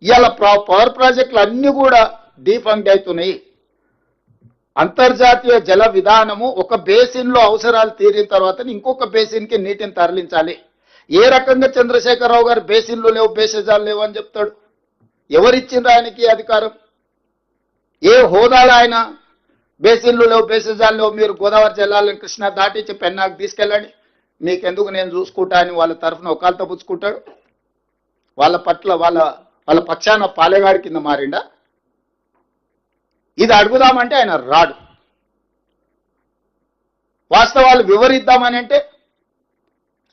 ఇవాళ పవర్ ప్రాజెక్టులు అన్నీ కూడా డీఫంక్ట్ అవుతున్నాయి. అంతర్జాతీయ జల విధానము ఒక బేసిన్లో అవసరాలు తీరిన తర్వాత ఇంకొక బేసిన్కి నీటిని తరలించాలి. ఏ రకంగా చంద్రశేఖరరావు గారు బేసిన్లు లేవు బేసిజాలు లేవు అని చెప్తాడు? ఎవరిచ్చిండ్రు ఆయనకి అధికారం? ఏ హోదాలో ఆయన బేసిన్లు లేవు బేసిజాలు లేవు, మీరు గోదావరి జలాలను కృష్ణా దాటించి పెన్నాకు తీసుకెళ్ళండి, మీకెందుకు నేను చూసుకుంటా అని వాళ్ళ తరఫున ఒకళ్ళతో పుచ్చుకుంటాడు? వాళ్ళ పట్ల వాళ్ళ పక్షాన పాలెగాడి కింద మారిండా? ఇది అడుగుదామంటే ఆయన రాడు. వాస్తవాలు వివరిద్దామని అంటే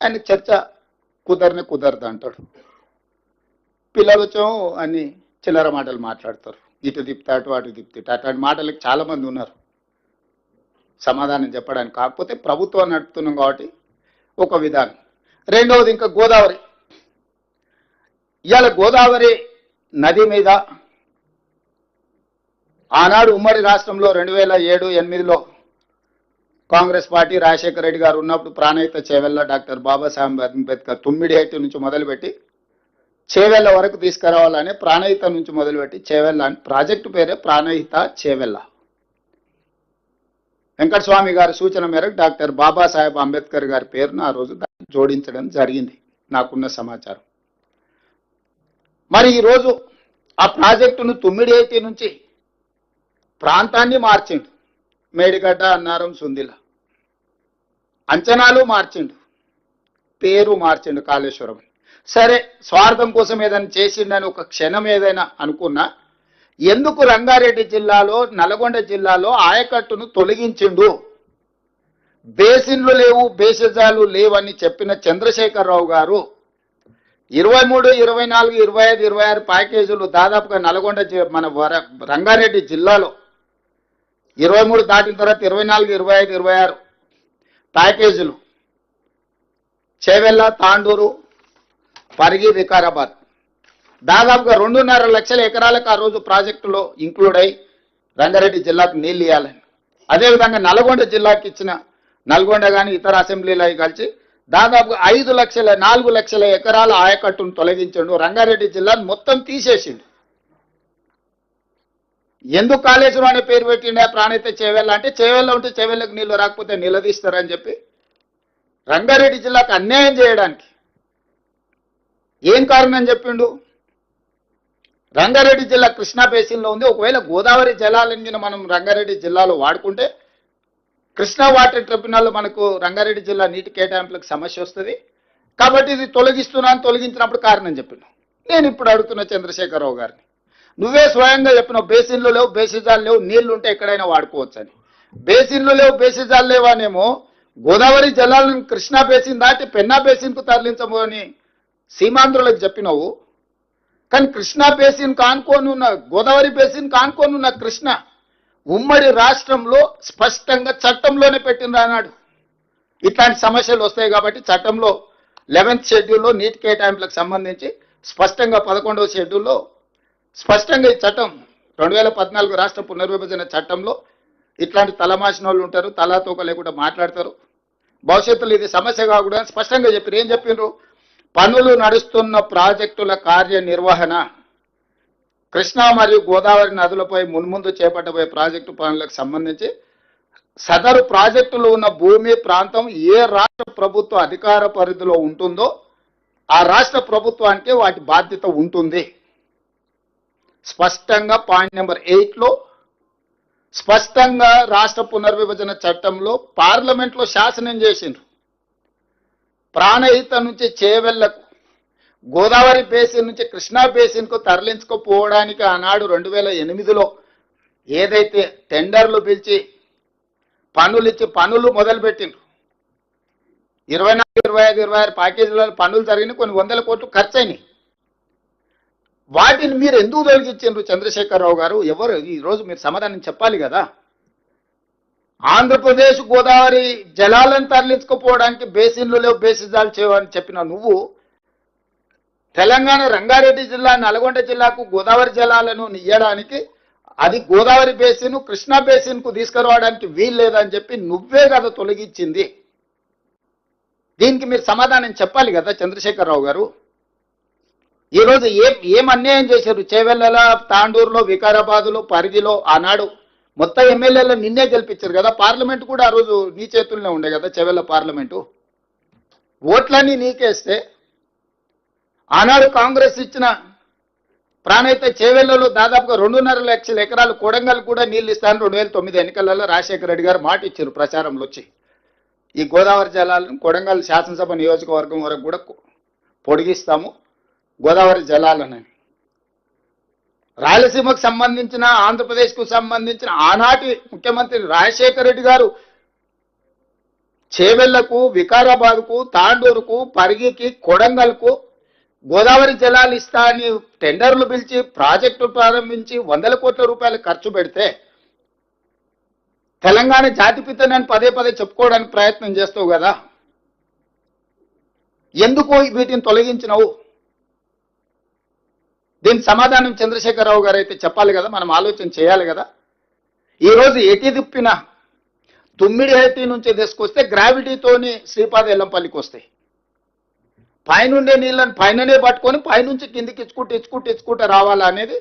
ఆయన చర్చ కుదరదు అంటాడు. పిల్లలు వచ్చాం అన్ని చిల్లర మాటలు మాట్లాడతారు, ఇటు తిప్పుతాటు అటు తిప్పుతాడు. అట్లాంటి మాటలకు చాలా మంది ఉన్నారు సమాధానం చెప్పడానికి. కాకపోతే ప్రభుత్వం నడుపుతున్నాం కాబట్టి ఒక విధానం. రెండవది ఇంకా గోదావరి. ఇవాళ గోదావరి నది మీద ఆనాడు ఉమ్మడి రాష్ట్రంలో 2007-8లో కాంగ్రెస్ పార్టీ రాజశేఖర రెడ్డి గారు ఉన్నప్పుడు ప్రాణహిత చేవెళ్ళ డాక్టర్ బాబాసాహెబ్ అంబేద్కర్ తుమ్మిడిహెట్టి నుంచి మొదలుపెట్టి చేవెళ్ళ వరకు తీసుకురావాలని ప్రాణహిత నుంచి మొదలుపెట్టి చేవెళ్ళ అని ప్రాజెక్టు పేరే ప్రాణహిత చేవెళ్ళ. వెంకటస్వామి గారి సూచన మేరకు డాక్టర్ బాబాసాహెబ్ అంబేద్కర్ గారి పేరును ఆ రోజు జోడించడం జరిగింది నాకున్న సమాచారం. మరి ఈరోజు ఆ ప్రాజెక్టును తుమ్మిడిహెట్టి నుంచి ప్రాంతాన్ని మార్చిండు. మేడిగడ్డ, అన్నారం, సుందిల అంచనాలు మార్చిండు, పేరు మార్చిండు కాళేశ్వరం. సరే, స్వార్థం కోసం ఏదైనా చేసిండని ఒక క్షణం ఏదైనా అనుకున్నా, ఎందుకు రంగారెడ్డి జిల్లాలో నల్గొండ జిల్లాలో ఆయకట్టును తొలగించిండు? బేసిన్లు లేవు బేసిజాలు లేవని చెప్పిన చంద్రశేఖరరావు గారు 23, 24, 25, 26 ప్యాకేజీలు దాదాపుగా నల్గొండ మన రంగారెడ్డి జిల్లాలో 23 దాటిన తర్వాత 24, 25, 26 ప్యాకేజీలు చేవెళ్ళ, తాండూరు, పరిగి, వికారాబాద్ దాదాపుగా 2.5 లక్షల ఎకరాలకు ఆ రోజు ప్రాజెక్టులో ఇంక్లూడ్ అయి రంగారెడ్డి జిల్లాకు నీళ్ళు ఇవ్వాలని. అదేవిధంగా నల్గొండ జిల్లాకి ఇచ్చిన నల్గొండ కానీ ఇతర అసెంబ్లీలు అవి కలిసి దాదాపుగా 4 లక్షల ఎకరాల ఆయకట్టును తొలగించండు. రంగారెడ్డి జిల్లాను మొత్తం తీసేసిండు. ఎందుకు కాళేశ్వరం అనే పేరు పెట్టిండే ప్రాణహిత చేవెళ్ళ అంటే, చేవెళ్ళ ఉంటే చేవెళ్ళకు నీళ్లు రాకపోతే నిలదీస్తారని చెప్పి రంగారెడ్డి జిల్లాకు అన్యాయం చేయడానికి ఏం కారణం చెప్పిండు? రంగారెడ్డి జిల్లా కృష్ణా బేసిన్లో ఉంది. ఒకవేళ గోదావరి జలాలను మనం రంగారెడ్డి జిల్లాలో వాడుకుంటే కృష్ణా వాటర్ ట్రిబ్యునల్లో మనకు రంగారెడ్డి జిల్లా నీటి కేటాయింపులకు సమస్య వస్తుంది. కాబట్టి ఇది తొలగించినప్పుడు కారణం చెప్పిన. నేను ఇప్పుడు అడుగుతున్న చంద్రశేఖరరావు గారిని, నువ్వే స్వయంగా చెప్పినావు బేసిన్లు లేవు బేసిజాలు లేవు, నీళ్లు ఉంటే ఎక్కడైనా వాడుకోవచ్చు అని. బేసిన్లు లేవు బేసిజాలు లేవానేమో గోదావరి జలాలను కృష్ణా బేసిన్ దాటి పెన్నా బేసిన్కు తరలించమని సీమాంధ్రులకు చెప్పినావు. కానీ కృష్ణా బేసిన్ కానుకోనున్న గోదావరి బేసిన్ కానుకోనున్న కృష్ణ ఉమ్మడి రాష్ట్రంలో స్పష్టంగా చట్టంలోనే పెట్టిండ్రు అన్నాడు. ఇట్లాంటి సమస్యలు వస్తాయి కాబట్టి చట్టంలో 11th షెడ్యూల్లో నీటి కేటాయింపులకు సంబంధించి స్పష్టంగా 11వ షెడ్యూల్లో స్పష్టంగా ఈ చట్టం 2014 రాష్ట్ర పునర్విభజన చట్టంలో ఇట్లాంటి తలమాసిన వాళ్ళు ఉంటారు, తలాతోక లేకుండా మాట్లాడతారు. భవిష్యత్తులో ఇది సమస్య కాకూడదని స్పష్టంగా చెప్పారు. ఏం చెప్పిండ్రు? పనులు నడుస్తున్న ప్రాజెక్టుల కార్యనిర్వహణ కృష్ణా మరియు గోదావరి నదులపై మున్ముందు చేపట్టబోయే ప్రాజెక్టు పనులకు సంబంధించి సదరు ప్రాజెక్టులు ఉన్న భూమి ప్రాంతం ఏ రాష్ట్ర ప్రభుత్వ అధికార పరిధిలో ఉంటుందో ఆ రాష్ట్ర ప్రభుత్వానికి వాటి బాధ్యత ఉంటుంది. స్పష్టంగా పాయింట్ నెంబర్ 8లో స్పష్టంగా రాష్ట్ర పునర్విభజన చట్టంలో పార్లమెంట్లో శాసనం చేసిండ్రు. ప్రాణహిత నుంచి చేవెళ్లకు, గోదావరి బేసిన్ నుంచి కృష్ణా బేసిన్కు తరలించుకోపోవడానికి ఆనాడు 2008లో ఏదైతే టెండర్లు పిలిచి పనులు మొదలుపెట్టిండ్రు. 24, 25, 26 ప్యాకేజీలలో పనులు జరిగిన కొన్ని 100 కోట్లు ఖర్చు అయినాయి. వాటిని మీరు ఎందుకు తొలగించారు చంద్రశేఖరరావు గారు? ఎవరు ఈరోజు మీరు సమాధానం చెప్పాలి కదా. ఆంధ్రప్రదేశ్ గోదావరి జలాలను తరలించుకోపోవడానికి బేసిన్లు లేవు బేసిజాలు చేయవని చెప్పిన నువ్వు తెలంగాణ రంగారెడ్డి జిల్లా నల్గొండ జిల్లాకు గోదావరి జలాలను ఇయ్యడానికి అది గోదావరి బేసిన్ కృష్ణా బేసిన్కు తీసుకురావడానికి వీలు లేదని చెప్పి నువ్వే కదా తొలగించింది. దీనికి మీరు సమాధానం చెప్పాలి కదా చంద్రశేఖరరావు గారు. ఈరోజు ఏం అన్యాయం చేశారు? చేవెళ్ళ, తాండూరులో, వికారాబాదులో, పరిగిలో ఆనాడు మొత్తం ఎమ్మెల్యేలు నిన్నే గెలిపించారు కదా. పార్లమెంట్ కూడా ఆ రోజు నీ చేతుల్లోనే ఉండే కదా, చేవెళ్ళ పార్లమెంటు. ఓట్లన్నీ నీకేస్తే ఆనాడు కాంగ్రెస్ ఇచ్చిన ప్రాణైతే చేవెళ్లలో దాదాపుగా 2.5 లక్షల ఎకరాలు కొడంగల్ కూడా నీళ్లు ఇస్తాను 2009 ఎన్నికలలో రాజశేఖర రెడ్డి గారు మాట ఇచ్చారు ప్రచారంలో వచ్చి. ఈ గోదావరి జలాలను కొడంగల్ శాసనసభ నియోజకవర్గం వరకు కూడా పొడిగిస్తాము గోదావరి జలాలని. రాయలసీమకు సంబంధించిన, ఆంధ్రప్రదేశ్కు సంబంధించిన ఆనాటి ముఖ్యమంత్రి రాజశేఖర రెడ్డి గారు చేవెళ్లకు, వికారాబాద్కు, తాండూరుకు, పరిగికి, కొడంగల్కు గోదావరి జలాలు ఇస్తా అని టెండర్లు పిలిచి ప్రాజెక్టులు ప్రారంభించి 100 కోట్ల రూపాయలు ఖర్చు పెడితే తెలంగాణ జాతిపితనని పదే పదే చెప్పుకోవడానికి ప్రయత్నం చేస్తావు కదా. ఎందుకు వీటిని తొలగించినవు? దీనికి సమాధానం చంద్రశేఖరరావు గారు అయితే చెప్పాలి కదా, మనం ఆలోచన చేయాలి కదా. ఈరోజు ఎటి తిప్పిన తుమ్మిడిహట్టి నుంచి తీసుకొస్తే గ్రావిటీతోని శ్రీపాద ఎల్లంపల్లికి వస్తాయి. పైనుండే నీళ్ళని పైననే పట్టుకొని పైనుంచి కిందికి ఇచ్చుకుంటూ రావాలా అనేది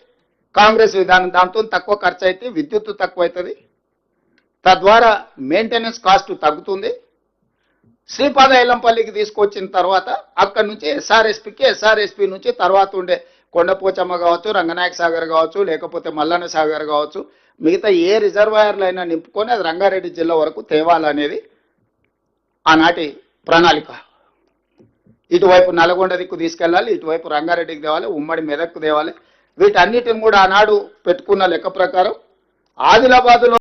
కాంగ్రెస్ విధానం. దాంతో తక్కువ ఖర్చు అయితే, విద్యుత్తు తక్కువ అవుతుంది, తద్వారా మెయింటెనెన్స్ కాస్ట్ తగ్గుతుంది. శ్రీపాద ఎల్లంపల్లికి తీసుకొచ్చిన తర్వాత అక్కడి నుంచి ఎస్ఆర్ఎస్పి నుంచి తర్వాత ఉండే కొండపోచమ్మ కావచ్చు, రంగనాయక సాగర్ కావచ్చు, లేకపోతే మల్లన్న సాగర్ కావచ్చు, మిగతా ఏ రిజర్వాయర్లు అయినా నింపుకొని అది రంగారెడ్డి జిల్లా వరకు తేవాలనేది ఆనాటి ప్రణాళిక. ఇటువైపు నల్గొండ దిక్కు తీసుకెళ్ళాలి, ఇటువైపు రంగారెడ్డికి తేవాలి, ఉమ్మడి మెదక్కు తేవాలి. వీటన్నిటిని కూడా ఆనాడు పెట్టుకున్న లెక్క ప్రకారం ఆదిలాబాద్లో